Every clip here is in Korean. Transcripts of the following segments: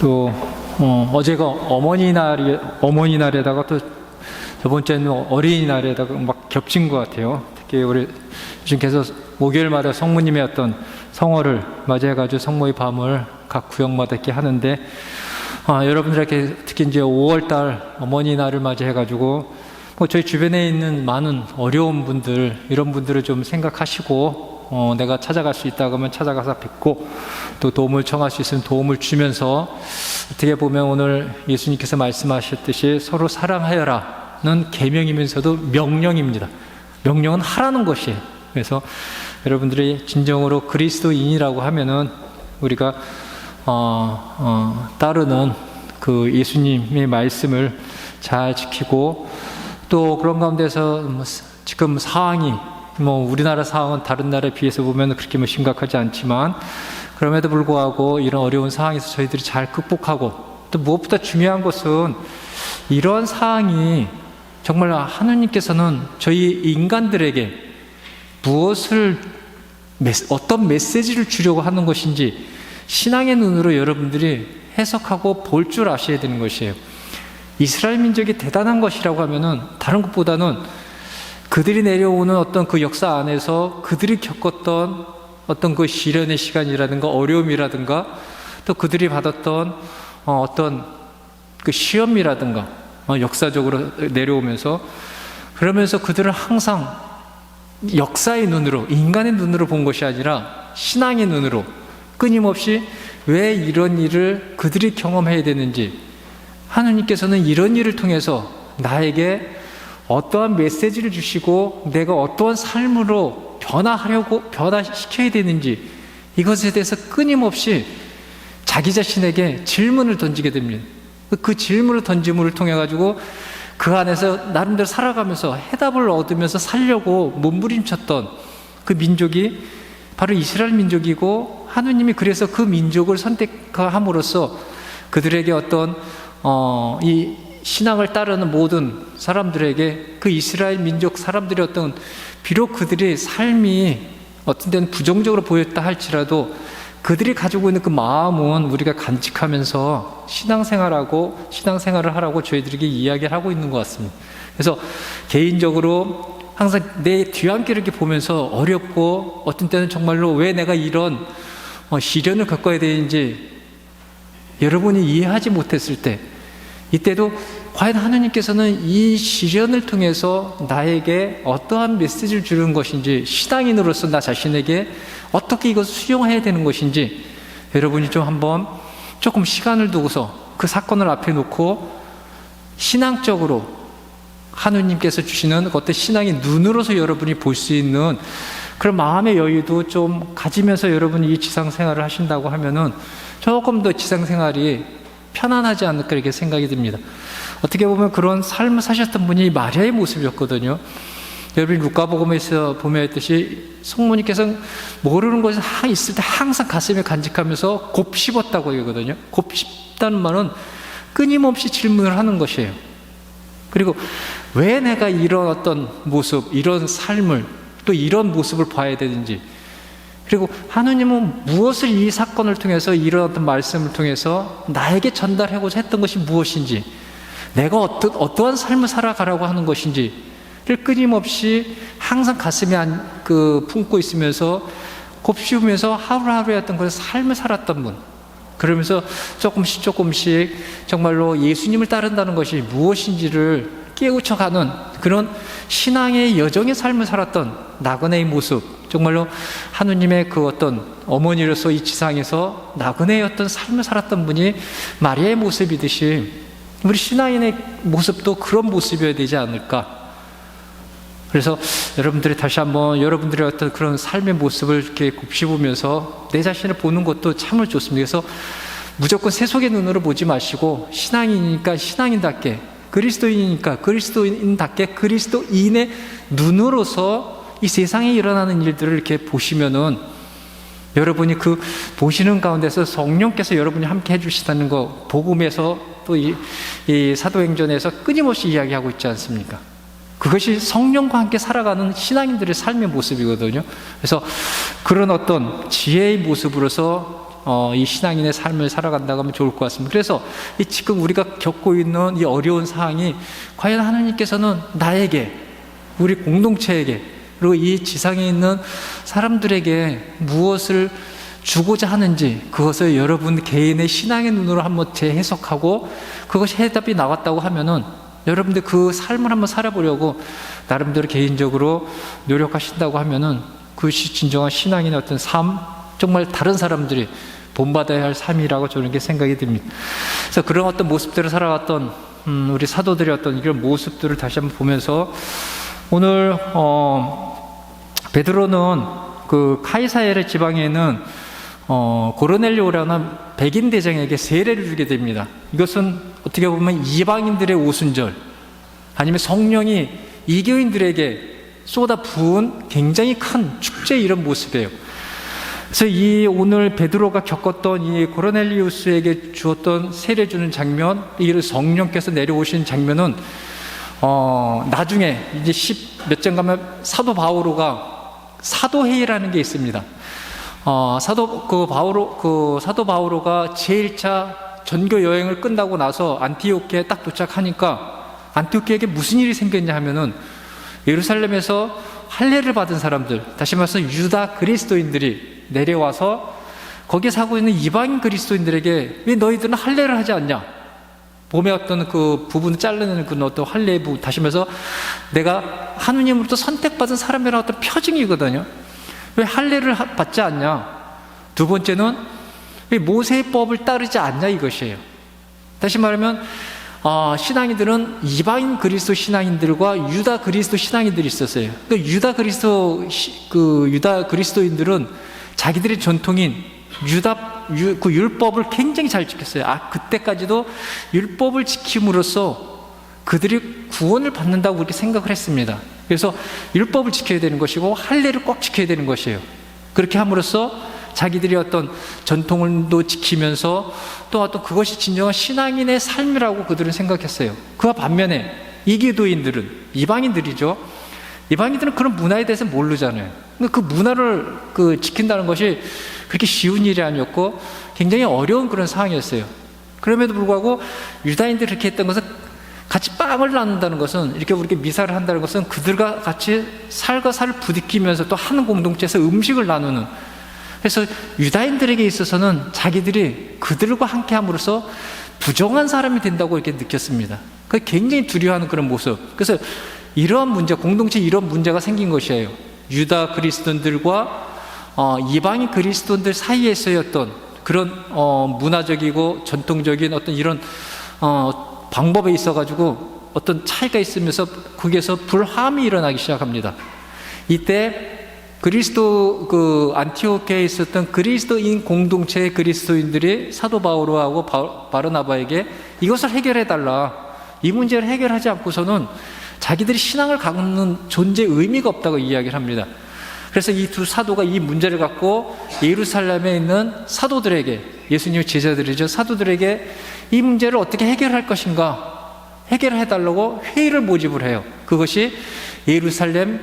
또 어제가 어머니날에다가 또 저번 주에는 어린이날에다가 막 겹친 것 같아요. 특히 우리 주님께서 목요일마다 성모님의 어떤 성월을 맞이해가지고 성모의 밤을 각 구역마다 이렇게 하는데, 여러분들에게 특히 이제 5월달 어머니날을 맞이해가지고 저희 주변에 있는 많은 어려운 분들, 이런 분들을 좀 생각하시고, 내가 찾아갈 수 있다고 하면 찾아가서 뵙고, 또 도움을 청할 수 있으면 도움을 주면서, 어떻게 보면 오늘 예수님께서 말씀하셨듯이 서로 사랑하여라는 계명이면서도 명령입니다. 명령은 하라는 것이에요. 그래서 여러분들이 진정으로 그리스도인이라고 하면은 우리가 따르는 그 예수님의 말씀을 잘 지키고, 또 그런 가운데서 지금 상황이 우리나라 상황은 다른 나라에 비해서 보면 그렇게 심각하지 않지만, 그럼에도 불구하고 이런 어려운 상황에서 저희들이 잘 극복하고, 또 무엇보다 중요한 것은 이런 상황이 정말 하나님께서는 저희 인간들에게 어떤 메시지를 주려고 하는 것인지 신앙의 눈으로 여러분들이 해석하고 볼 줄 아셔야 되는 것이에요. 이스라엘 민족이 대단한 것이라고 하면은 다른 것보다는 그들이 내려오는 어떤 그 역사 안에서 그들이 겪었던 어떤 그 시련의 시간이라든가 어려움이라든가, 또 그들이 받았던 어떤 그 시험이라든가, 역사적으로 내려오면서, 그러면서 그들은 항상 역사의 눈으로, 인간의 눈으로 본 것이 아니라 신앙의 눈으로 끊임없이 왜 이런 일을 그들이 경험해야 되는지, 하나님께서는 이런 일을 통해서 나에게 어떠한 메시지를 주시고 내가 어떠한 삶으로 변화시켜야 되는지, 이것에 대해서 끊임없이 자기 자신에게 질문을 던지게 됩니다. 그 질문을 던짐을 통해 가지고 그 안에서 나름대로 살아가면서 해답을 얻으면서 살려고 몸부림쳤던 그 민족이 바로 이스라엘 민족이고, 하느님이 그래서 그 민족을 선택함으로써 그들에게 어떤 이 신앙을 따르는 모든 사람들에게 그 이스라엘 민족 사람들의 어떤, 비록 그들의 삶이 어떤 때는 부정적으로 보였다 할지라도 그들이 가지고 있는 그 마음은 우리가 간직하면서 신앙생활을 하라고 저희들에게 이야기를 하고 있는 것 같습니다. 그래서 개인적으로 항상 내 뒤안길을 이렇게 보면서 어렵고, 어떤 때는 정말로 왜 내가 이런 시련을 겪어야 되는지 여러분이 이해하지 못했을 때, 이때도 과연 하나님께서는 이 시련을 통해서 나에게 어떠한 메시지를 주는 것인지, 신앙인으로서 나 자신에게 어떻게 이것을 수용해야 되는 것인지, 여러분이 좀 한번 조금 시간을 두고서 그 사건을 앞에 놓고 신앙적으로 하느님께서 주시는 어떤 신앙의 눈으로서 여러분이 볼 수 있는 그런 마음의 여유도 좀 가지면서 여러분이 이 지상생활을 하신다고 하면은 조금 더 지상생활이 편안하지 않을까 이렇게 생각이 듭니다. 어떻게 보면 그런 삶을 사셨던 분이 마리아의 모습이었거든요. 여러분이 루카복음에서 보면 했듯이 성모님께서 모르는 것이 있을 때 항상 가슴에 간직하면서 곱씹었다고 하거든요. 곱씹다는 말은 끊임없이 질문을 하는 것이에요. 그리고 왜 내가 이런 어떤 모습, 이런 삶을, 또 이런 모습을 봐야 되는지, 그리고 하느님은 무엇을 이 사건을 통해서, 이런 어떤 말씀을 통해서 나에게 전달하고자 했던 것이 무엇인지, 내가 어떠한 삶을 살아가라고 하는 것인지를 끊임없이 항상 가슴에 품고 있으면서 곱씹으면서 하루하루의 어떤 그런 삶을 살았던 분, 그러면서 조금씩 정말로 예수님을 따른다는 것이 무엇인지를 깨우쳐가는 그런 신앙의 여정의 삶을 살았던 나그네의 모습, 정말로 하느님의 그 어떤 어머니로서 이 지상에서 나그네의 어떤 삶을 살았던 분이 마리아의 모습이듯이 우리 신앙인의 모습도 그런 모습이어야 되지 않을까. 그래서 여러분들이 다시 한번 여러분들의 어떤 그런 삶의 모습을 이렇게 곱씹으면서 내 자신을 보는 것도 참을 좋습니다. 그래서 무조건 세속의 눈으로 보지 마시고, 신앙인이니까 신앙인답게, 그리스도인이니까 그리스도인답게 그리스도인의 눈으로서 이 세상에 일어나는 일들을 이렇게 보시면은, 여러분이 그 보시는 가운데서 성령께서 여러분이 함께 해주시다는 거, 복음에서 또 이 사도행전에서 끊임없이 이야기하고 있지 않습니까? 그것이 성령과 함께 살아가는 신앙인들의 삶의 모습이거든요. 그래서 그런 어떤 지혜의 모습으로서 이 신앙인의 삶을 살아간다고 하면 좋을 것 같습니다. 그래서 이 지금 우리가 겪고 있는 이 어려운 상황이 과연 하나님께서는 나에게, 우리 공동체에게, 그리고 이 지상에 있는 사람들에게 무엇을 주고자 하는지, 그것을 여러분 개인의 신앙의 눈으로 한번 재해석하고 그것이 해답이 나왔다고 하면은 여러분들 그 삶을 한번 살아보려고 나름대로 개인적으로 노력하신다고 하면은 그것이 진정한 신앙인의 어떤 삶, 정말 다른 사람들이 본받아야 할 삶이라고 저는 이렇게 생각이 듭니다. 그래서 그런 어떤 모습들을 살아왔던 우리 사도들의 어떤 이런 모습들을 다시 한번 보면서 오늘 베드로는 그 카이사랴 지방에 있는 고르넬리오라는 백인 대장에게 세례를 주게 됩니다. 이것은 어떻게 보면 이방인들의 오순절, 아니면 성령이 이교인들에게 쏟아 부은 굉장히 큰 축제, 이런 모습이에요. 그래서 이 오늘 베드로가 겪었던 이 고르넬리우스에게 주었던 세례 주는 장면, 이 성령께서 내려오신 장면은 나중에 이제 10몇 장 가면 사도 바오로가 사도회의라는 게 있습니다. 사도 바오로가 제1차 전교 여행을 끝나고 나서 안티오키에 딱 도착하니까 안티오키에게 무슨 일이 생겼냐 하면은 예루살렘에서 할례를 받은 사람들, 다시 말해서 유다 그리스도인들이 내려와서 거기에 사고 있는 이방인 그리스도인들에게 왜 너희들은 할례를 하지 않냐? 몸의 어떤 그 부분을 잘라내는 그 어떤 할례의 부분, 다시 말해서 내가 하느님으로부터 선택받은 사람이라는 어떤 표징이거든요. 왜 할례를 받지 않냐? 두 번째는 왜 모세의 법을 따르지 않냐, 이것이에요. 다시 말하면 신앙인들은 이방인 그리스도 신앙인들과 유다 그리스도 신앙인들이 있었어요. 유다 그리스도인들은 자기들의 전통인 그 율법을 굉장히 잘 지켰어요. 그때까지도 율법을 지킴으로써 그들이 구원을 받는다고 그렇게 생각을 했습니다. 그래서 율법을 지켜야 되는 것이고 할례를 꼭 지켜야 되는 것이에요. 그렇게 함으로써 자기들이 어떤 전통을도 지키면서 또 어떤 그것이 진정한 신앙인의 삶이라고 그들은 생각했어요. 그와 반면에 이기도인들은, 이방인들이죠. 이방인들은 그런 문화에 대해서 모르잖아요. 그 문화를 지킨다는 것이 그렇게 쉬운 일이 아니었고 굉장히 어려운 그런 상황이었어요. 그럼에도 불구하고 유다인들이 그렇게 했던 것은, 같이 빵을 나눈다는 것은, 이렇게 우리가 미사를 한다는 것은 그들과 같이 살과 살을 부딪히면서 또 한 공동체에서 음식을 나누는, 그래서 유다인들에게 있어서는 자기들이 그들과 함께 함으로써 부정한 사람이 된다고 이렇게 느꼈습니다. 그게 굉장히 두려워하는 그런 모습. 그래서 이러한 문제, 공동체에 이런 문제가 생긴 것이에요. 유다 그리스도인들과 이방인 그리스도인들 사이에서의 어떤 그런 문화적이고 전통적인 어떤 이런 방법에 있어가지고 어떤 차이가 있으면서 거기에서 불화함이 일어나기 시작합니다. 이때 안티오키아에 있었던 그리스도인 공동체의 그리스도인들이 사도 바오로하고 바르나바에게 이것을 해결해달라, 이 문제를 해결하지 않고서는 자기들이 신앙을 갖는 존재의 의미가 없다고 이야기를 합니다. 그래서 이 두 사도가 이 문제를 갖고 예루살렘에 있는 사도들에게, 예수님의 제자들이죠, 사도들에게 이 문제를 어떻게 해결할 것인가 해결해달라고 회의를 모집을 해요. 그것이 예루살렘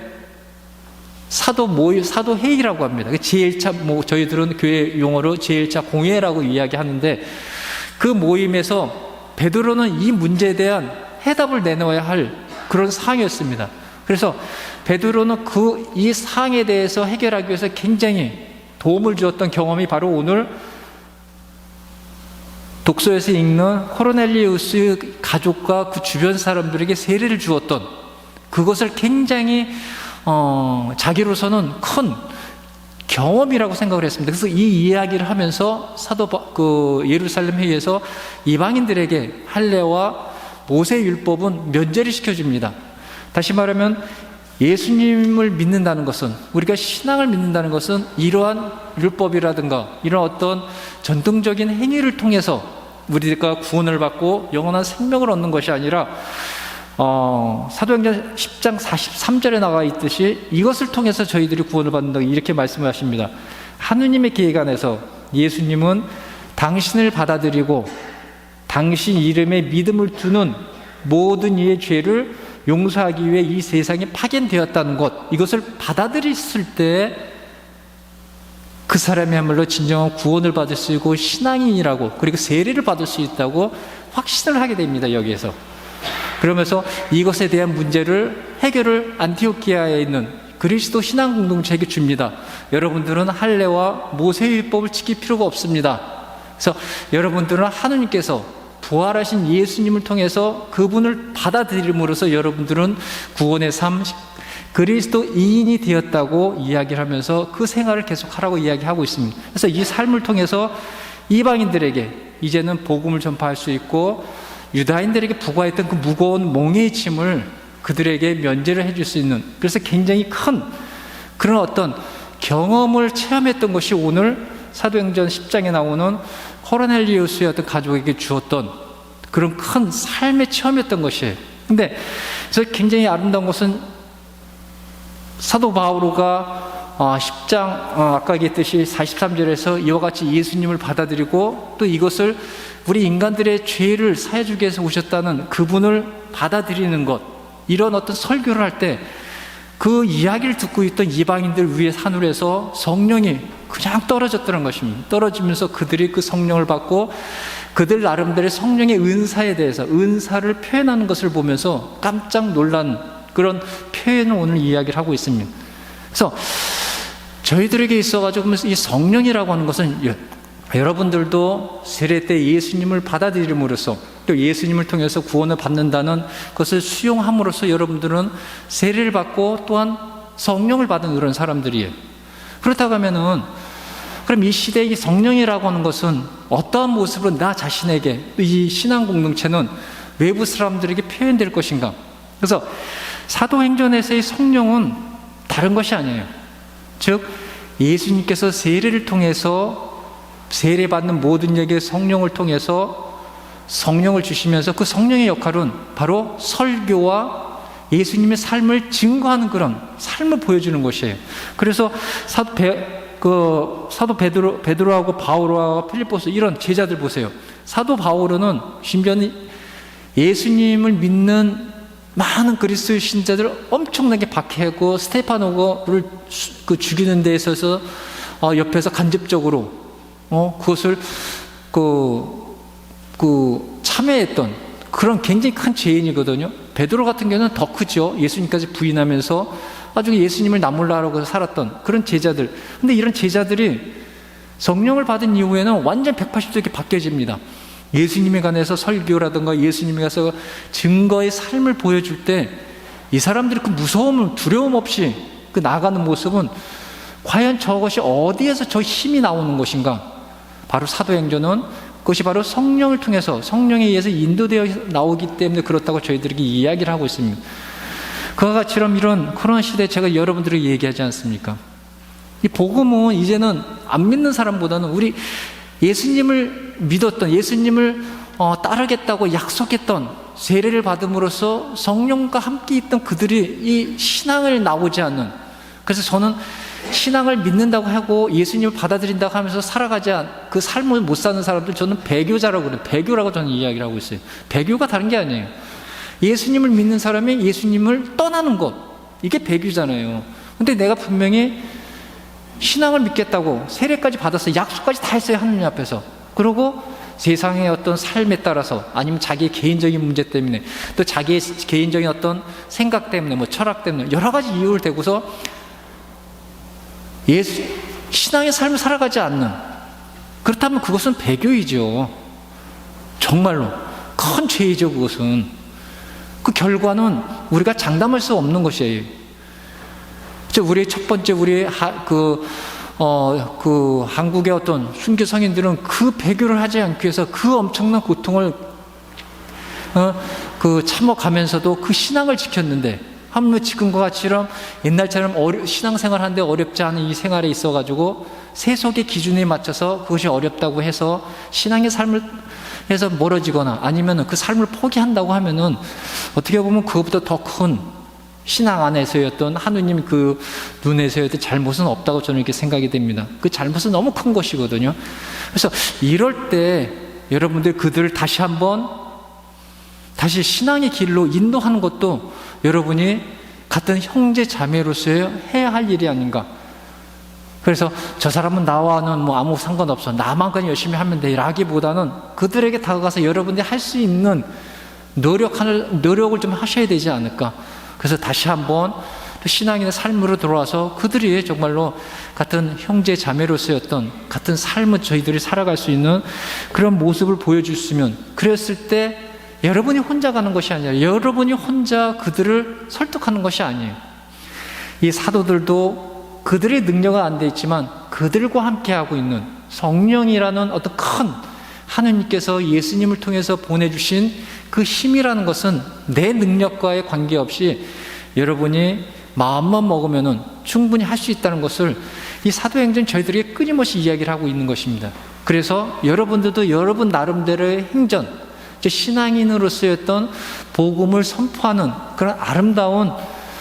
사도회의라고 합니다. 제1차, 저희들은 교회 용어로 제1차 공회라고 이야기하는데, 그 모임에서 베드로는 이 문제에 대한 해답을 내놓아야 할 그런 상황이었습니다. 그래서 베드로는 이 상황에 대해서 해결하기 위해서 굉장히 도움을 주었던 경험이 바로 오늘 독서에서 읽는 코르넬리우스 가족과 그 주변 사람들에게 세례를 주었던, 그것을 굉장히 자기로서는 큰 경험이라고 생각을 했습니다. 그래서 이 이야기를 하면서 예루살렘 회의에서 이방인들에게 할례와 모세 율법은 면제를 시켜줍니다. 다시 말하면 예수님을 믿는다는 것은, 우리가 신앙을 믿는다는 것은 이러한 율법이라든가 이런 어떤 전통적인 행위를 통해서 우리가 구원을 받고 영원한 생명을 얻는 것이 아니라 사도행전 10장 43절에 나와 있듯이 이것을 통해서 저희들이 구원을 받는다, 이렇게 말씀을 하십니다. 하느님의 계획 안에서 예수님은 당신을 받아들이고 당신 이름에 믿음을 두는 모든 이의 죄를 용서하기 위해 이 세상에 파견되었다는 것, 이것을 받아들였을 때 그 사람이야말로 진정한 구원을 받을 수 있고 신앙인이라고, 그리고 세례를 받을 수 있다고 확신을 하게 됩니다. 여기에서. 그러면서 이것에 대한 문제를 해결을 안티오키아에 있는 그리스도 신앙 공동체에게 줍니다. 여러분들은 할례와 모세율법을 지킬 필요가 없습니다. 그래서 여러분들은 하느님께서 부활하신 예수님을 통해서 그분을 받아들임으로써 여러분들은 구원의 삶, 그리스도인이 되었다고 이야기를 하면서 그 생활을 계속하라고 이야기하고 있습니다. 그래서 이 삶을 통해서 이방인들에게 이제는 복음을 전파할 수 있고, 유다인들에게 부과했던 그 무거운 몽의 짐을 그들에게 면제를 해줄 수 있는, 그래서 굉장히 큰 그런 어떤 경험을 체험했던 것이 오늘 사도행전 10장에 나오는 코르넬리우스의 어떤 가족에게 주었던 그런 큰 삶의 체험이었던 것이에요. 근데 그래서 굉장히 아름다운 것은 사도 바오로가 10장 아까 얘기했듯이 43절에서 이와 같이 예수님을 받아들이고, 또 이것을 우리 인간들의 죄를 사해주기 위해서 오셨다는 그분을 받아들이는 것, 이런 어떤 설교를 할 때 그 이야기를 듣고 있던 이방인들 위에 하늘에서 성령이 그냥 떨어졌다는 것입니다. 떨어지면서 그들이 그 성령을 받고 그들 나름대로의 성령의 은사에 대해서, 은사를 표현하는 것을 보면서 깜짝 놀란 그런 표현을 오늘 이야기를 하고 있습니다. 그래서 저희들에게 있어가지고 이 성령이라고 하는 것은 여러분들도 세례 때 예수님을 받아들임으로써, 또 예수님을 통해서 구원을 받는다는 것을 수용함으로써 여러분들은 세례를 받고 또한 성령을 받은 그런 사람들이에요. 그렇다고 하면은 그럼 이 시대의 성령이라고 하는 것은 어떠한 모습으로 나 자신에게, 이 신앙 공동체는 외부 사람들에게 표현될 것인가? 그래서 사도행전에서의 성령은 다른 것이 아니에요. 즉 예수님께서 세례를 통해서 세례받는 모든 에게 성령을 통해서 성령을 주시면서 그 성령의 역할은 바로 설교와 예수님의 삶을 증거하는 그런 삶을 보여주는 것이에요. 그래서 사도 베드로하고 바오로와 필리포스 이런 제자들 보세요. 사도 바오로는 심지어는 예수님을 믿는 많은 그리스도의 신자들을 엄청나게 박해하고 스테파노를 죽이는 데 있어서 옆에서 간접적으로 그것을 참여했던 그런 굉장히 큰 죄인이거든요. 베드로 같은 경우는 더 크죠. 예수님까지 부인하면서 아주 예수님을 나몰라라고 살았던 그런 제자들. 근데 이런 제자들이 성령을 받은 이후에는 완전 180도 이렇게 바뀌어집니다. 예수님에 관해서 설교라든가 예수님에 관해서 증거의 삶을 보여줄 때 이 사람들이 그 무서움을 두려움 없이 그 나아가는 모습은 과연 저것이 어디에서 저 힘이 나오는 것인가? 바로 사도행전은 그것이 바로 성령을 통해서, 성령에 의해서 인도되어 나오기 때문에 그렇다고 저희들에게 이야기를 하고 있습니다. 그와 같이럼 이런 코로나 시대에 제가 여러분들에게 얘기하지 않습니까? 이 복음은 이제는 안 믿는 사람보다는 우리 예수님을 믿었던, 예수님을 따르겠다고 약속했던, 세례를 받음으로써 성령과 함께 있던 그들이 이 신앙을 나오지 않는, 그래서 저는 신앙을 믿는다고 하고 예수님을 받아들인다고 하면서 살아가지 않은 그 삶을 못 사는 사람들, 저는 배교자라고 그래요. 배교라고 저는 이야기를 하고 있어요. 배교가 다른 게 아니에요. 예수님을 믿는 사람이 예수님을 떠나는 것, 이게 배교잖아요. 근데 내가 분명히 신앙을 믿겠다고 세례까지 받았어요. 약속까지 다 했어요. 하느님 앞에서. 그리고 세상의 어떤 삶에 따라서, 아니면 자기의 개인적인 문제 때문에, 또 자기의 개인적인 어떤 생각 때문에, 뭐 철학 때문에 여러 가지 이유를 대고서 신앙의 삶을 살아가지 않는, 그렇다면 그것은 배교이죠. 정말로 큰 죄이죠. 그것은. 그 결과는 우리가 장담할 수 없는 것이에요. 우리의 첫 번째, 우리의 한국의 어떤 순교 성인들은 그 배교를 하지 않기 위해서 그 엄청난 고통을 참아가면서도 그 신앙을 지켰는데, 하물며 지금과 같이럼 옛날처럼 신앙생활 하는데 어렵지 않은 이 생활에 있어가지고 세속의 기준에 맞춰서 그것이 어렵다고 해서 신앙의 삶을 해서 멀어지거나 아니면 그 삶을 포기한다고 하면은 어떻게 보면 그것보다 더 큰 신앙 안에서의 어떤 하느님 그 눈에서의 어떤 잘못은 없다고 저는 이렇게 생각이 됩니다. 그 잘못은 너무 큰 것이거든요. 그래서 이럴 때 여러분들 그들을 다시 신앙의 길로 인도하는 것도 여러분이 같은 형제 자매로서의 해야 할 일이 아닌가. 그래서 저 사람은 나와는 뭐 아무 상관없어, 나만 그냥 열심히 하면 돼 라기보다는 그들에게 다가가서 여러분들이 할 수 있는 노력을 좀 하셔야 되지 않을까. 그래서 다시 한번 신앙인의 삶으로 돌아와서 그들이 정말로 같은 형제 자매로서였던 같은 삶을 저희들이 살아갈 수 있는 그런 모습을 보여줬으면, 그랬을 때 여러분이 혼자 가는 것이 아니라 여러분이 혼자 그들을 설득하는 것이 아니에요. 이 사도들도 그들의 능력은 안 돼 있지만 그들과 함께하고 있는 성령이라는 어떤 큰 하느님께서 예수님을 통해서 보내주신 그 힘이라는 것은 내 능력과의 관계없이 여러분이 마음만 먹으면 충분히 할 수 있다는 것을 이 사도행전 저희들에게 끊임없이 이야기를 하고 있는 것입니다. 그래서 여러분들도 여러분 나름대로의 행전, 신앙인으로서였던 복음을 선포하는 그런 아름다운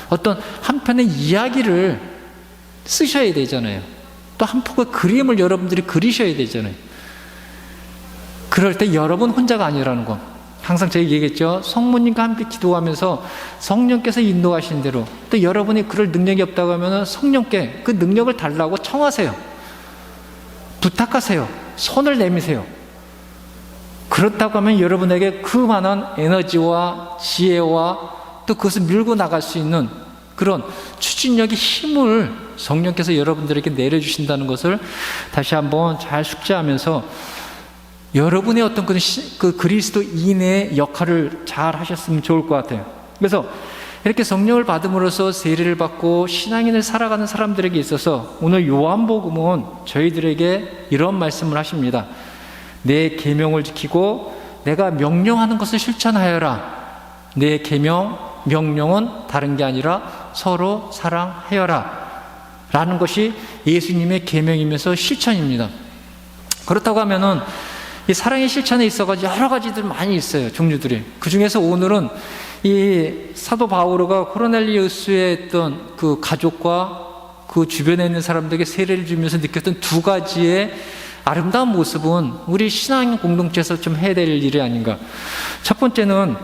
어떤 한편의 이야기를 쓰셔야 되잖아요. 또 한 폭의 그림을 여러분들이 그리셔야 되잖아요. 그럴 때 여러분 혼자가 아니라는 거. 항상 제가 얘기했죠. 성모님과 함께 기도하면서 성령께서 인도하신 대로, 또 여러분이 그럴 능력이 없다고 하면 성령께 그 능력을 달라고 청하세요. 부탁하세요. 손을 내미세요. 그렇다고 하면 여러분에게 그만한 에너지와 지혜와 또 그것을 밀고 나갈 수 있는 그런 추진력의 힘을 성령께서 여러분들에게 내려주신다는 것을 다시 한번 잘 숙지하면서 여러분의 어떤 그 그리스도인의 역할을 잘 하셨으면 좋을 것 같아요. 그래서 이렇게 성령을 받음으로써 세례를 받고 신앙인을 살아가는 사람들에게 있어서 오늘 요한복음은 저희들에게 이런 말씀을 하십니다. 내 계명을 지키고 내가 명령하는 것을 실천하여라. 내 계명, 명령은 다른 게 아니라 서로 사랑하여라 라는 것이 예수님의 계명이면서 실천입니다. 그렇다고 하면은 이 사랑의 실천에 있어가지고 여러 가지들 많이 있어요. 종류들이. 그 중에서 오늘은 이 사도 바오로가 코르넬리우스의 어떤 그 가족과 그 주변에 있는 사람들에게 세례를 주면서 느꼈던 두 가지의 아름다운 모습은 우리 신앙 공동체에서 좀 해야 될 일이 아닌가. 첫 번째는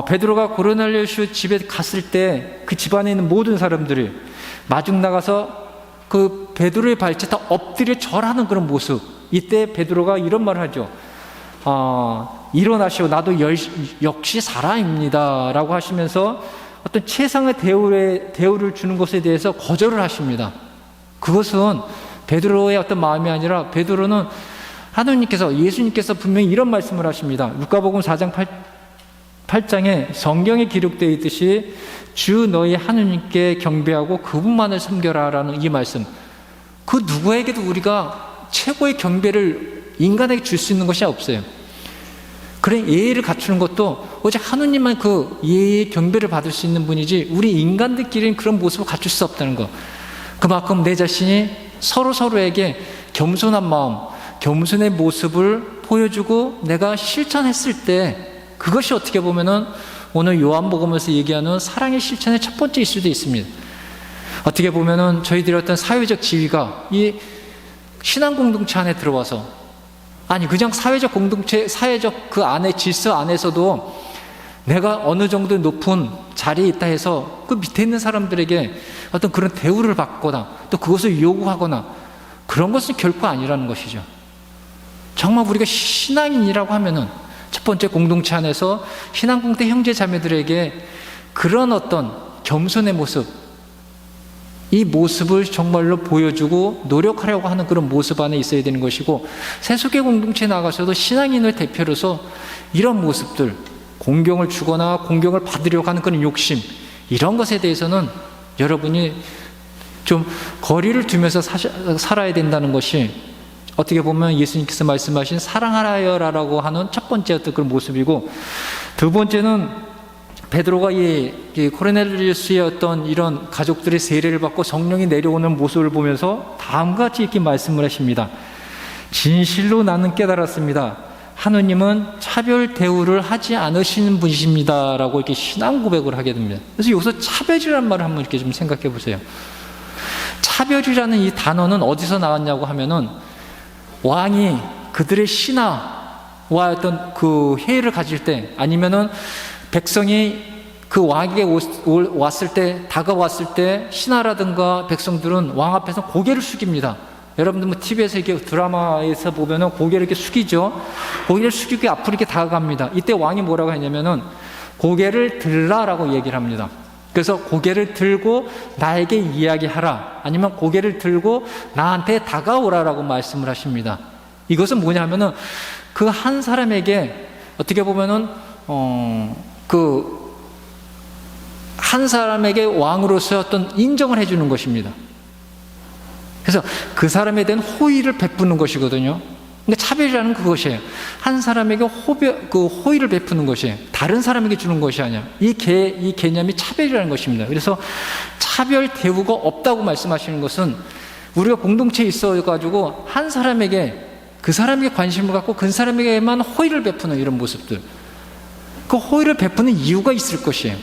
베드로가 고르넬리우스 집에 갔을 때 그 집안에 있는 모든 사람들이 마중 나가서 그 베드로의 발치에 다 엎드려 절하는 그런 모습. 이때 베드로가 이런 말을 하죠. 일어나시오. 나도 역시 사람입니다 라고 하시면서 어떤 최상의 대우를 주는 것에 대해서 거절을 하십니다. 그것은 베드로의 어떤 마음이 아니라 베드로는 하느님께서, 예수님께서 분명히 이런 말씀을 하십니다. 루카복음 4장 8장에 성경에 기록되어 있듯이 주 너희 하느님께 경배하고 그분만을 섬겨라 라는 이 말씀. 그 누구에게도 우리가 최고의 경배를 인간에게 줄 수 있는 것이 없어요. 그래, 예의를 갖추는 것도 오직 하느님만 그 예의의 경배를 받을 수 있는 분이지 우리 인간들끼리는 그런 모습을 갖출 수 없다는 거. 그만큼 내 자신이 서로에게 겸손한 마음, 겸손의 모습을 보여주고 내가 실천했을 때 그것이 어떻게 보면은 오늘 요한복음에서 얘기하는 사랑의 실천의 첫 번째일 수도 있습니다. 어떻게 보면은 저희들의 어떤 사회적 지위가 이 신앙 공동체 안에 들어와서, 아니 그냥 사회적 공동체, 사회적 그 안에 질서 안에서도 내가 어느 정도 높은 자리에 있다 해서 그 밑에 있는 사람들에게 어떤 그런 대우를 받거나 또 그것을 요구하거나 그런 것은 결코 아니라는 것이죠. 정말 우리가 신앙인이라고 하면은 첫 번째 공동체 안에서 신앙 공동체 형제 자매들에게 그런 어떤 겸손의 모습, 이 모습을 정말로 보여주고 노력하려고 하는 그런 모습 안에 있어야 되는 것이고, 세속의 공동체에 나가서도 신앙인을 대표로서 이런 모습들, 공경을 주거나 공경을 받으려고 하는 그런 욕심, 이런 것에 대해서는 여러분이 좀 거리를 두면서 살아야 된다는 것이 어떻게 보면 예수님께서 말씀하신 사랑하여라라고 하는 첫 번째 어떤 그런 모습이고, 두 번째는 베드로가 이 코르넬리우스의 어떤 이런 가족들의 세례를 받고 성령이 내려오는 모습을 보면서 다음과 같이 이렇게 말씀을 하십니다. 진실로 나는 깨달았습니다. 하느님은 차별 대우를 하지 않으시는 분이십니다 라고 이렇게 신앙 고백을 하게 됩니다. 그래서 여기서 차별이라는 말을 한번 이렇게 좀 생각해 보세요. 차별이라는 이 단어는 어디서 나왔냐고 하면은 왕이 그들의 신하와 어떤 그 회의를 가질 때, 아니면은 백성이 그 왕에게 왔을 때, 다가왔을 때 신하라든가 백성들은 왕 앞에서 고개를 숙입니다. 여러분들 뭐 TV에서 이렇게 드라마에서 보면은 고개를 이렇게 숙이죠. 고개를 숙이고 앞으로 이렇게 다가갑니다. 이때 왕이 뭐라고 했냐면은 고개를 들라라고 얘기를 합니다. 그래서 고개를 들고 나에게 이야기하라, 아니면 고개를 들고 나한테 다가오라라고 말씀을 하십니다. 이것은 뭐냐 하면은 그 한 사람에게 어떻게 보면은 한 사람에게 왕으로서의 어떤 인정을 해주는 것입니다. 그래서 그 사람에 대한 호의를 베푸는 것이거든요. 근데 차별이라는 그것이에요. 한 사람에게 호의를 베푸는 것이에요. 다른 사람에게 주는 것이 아니야. 이 개념이 차별이라는 것입니다. 그래서 차별 대우가 없다고 말씀하시는 것은 우리가 공동체에 있어가지고 한 사람에게, 그 사람에게 관심을 갖고 그 사람에게만 호의를 베푸는 이런 모습들, 그 호의를 베푸는 이유가 있을 것이에요.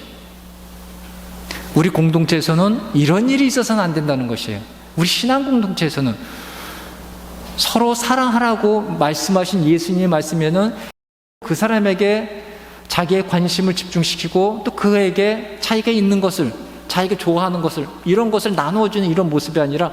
우리 공동체에서는 이런 일이 있어서는 안 된다는 것이에요. 우리 신앙 공동체에서는 서로 사랑하라고 말씀하신 예수님의 말씀에는 그 사람에게 자기의 관심을 집중시키고 또 그에게 자기가 있는 것을, 자기가 좋아하는 것을, 이런 것을 나누어주는 이런 모습이 아니라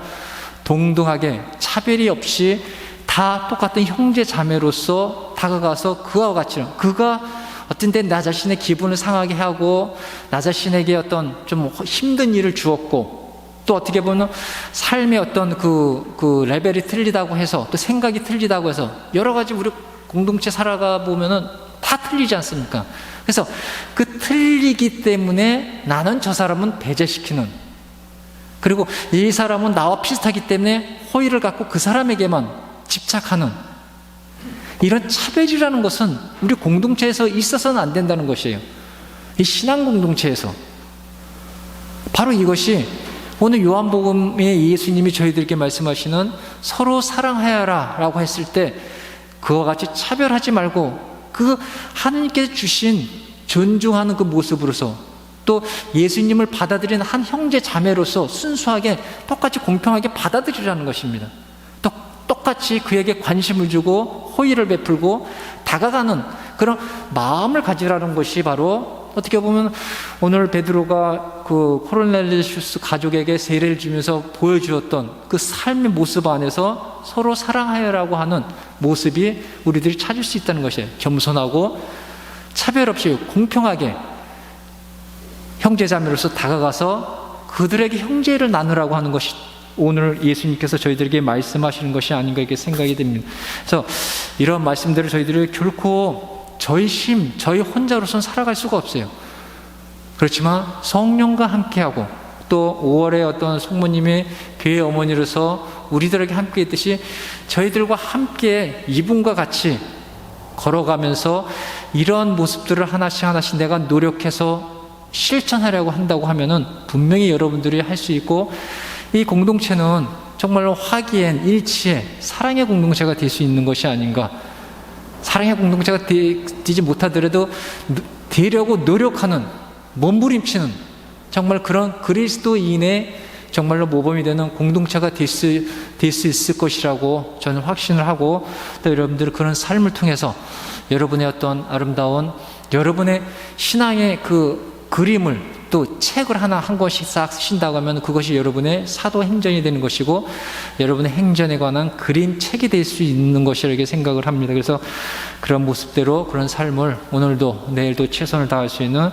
동등하게 차별이 없이 다 똑같은 형제 자매로서 다가가서 그와 같이, 그가 어떤 때 나 자신의 기분을 상하게 하고 나 자신에게 어떤 좀 힘든 일을 주었고, 또 어떻게 보면 삶의 어떤 그 레벨이 틀리다고 해서, 또 생각이 틀리다고 해서 여러 가지 우리 공동체 살아가 보면은 다 틀리지 않습니까? 그래서 그 틀리기 때문에 나는 저 사람은 배제시키는, 그리고 이 사람은 나와 비슷하기 때문에 호의를 갖고 그 사람에게만 집착하는, 이런 차별이라는 것은 우리 공동체에서 있어서는 안 된다는 것이에요. 이 신앙 공동체에서. 바로 이것이 오늘 요한복음에 예수님이 저희들에게 말씀하시는 서로 사랑하여라 라고 했을 때 그와 같이 차별하지 말고 그 하나님께서 주신 존중하는 그 모습으로서, 또 예수님을 받아들이는 한 형제 자매로서 순수하게 똑같이 공평하게 받아들이라는 것입니다. 또 똑같이 그에게 관심을 주고 호의를 베풀고 다가가는 그런 마음을 가지라는 것이 바로 어떻게 보면 오늘 베드로가 그 코르넬리우스 가족에게 세례를 주면서 보여주었던 그 삶의 모습 안에서 서로 사랑하여라고 하는 모습이 우리들이 찾을 수 있다는 것이에요. 겸손하고 차별 없이 공평하게 형제자매로서 다가가서 그들에게 형제를 나누라고 하는 것이 오늘 예수님께서 저희들에게 말씀하시는 것이 아닌가 이렇게 생각이 됩니다. 그래서 이런 말씀들을 저희들이 결코 저희 혼자로서는 살아갈 수가 없어요. 그렇지만 성령과 함께하고 또 5월에 어떤 성모님이 교회 어머니로서 우리들에게 함께 했듯이 저희들과 함께 이분과 같이 걸어가면서 이런 모습들을 하나씩 내가 노력해서 실천하려고 한다고 하면은 분명히 여러분들이 할 수 있고, 이 공동체는 정말로 화기엔 일치의 사랑의 공동체가 될 수 있는 것이 아닌가. 사랑의 공동체가 되지 못하더라도 되려고 노력하는, 몸부림치는 정말 그런 그리스도인의 정말로 모범이 되는 공동체가 될 수 있을 것이라고 저는 확신을 하고, 또 여러분들은 그런 삶을 통해서 여러분의 어떤 아름다운 여러분의 신앙의 그 그림을, 또 책을 하나 한 권씩 싹 쓰신다고 하면 그것이 여러분의 사도행전이 되는 것이고 여러분의 행전에 관한 그림책이 될 수 있는 것이라고 생각을 합니다. 그래서 그런 모습대로 그런 삶을 오늘도 내일도 최선을 다할 수 있는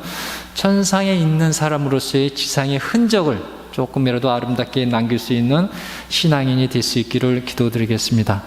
천상에 있는 사람으로서의 지상의 흔적을 조금이라도 아름답게 남길 수 있는 신앙인이 될 수 있기를 기도드리겠습니다.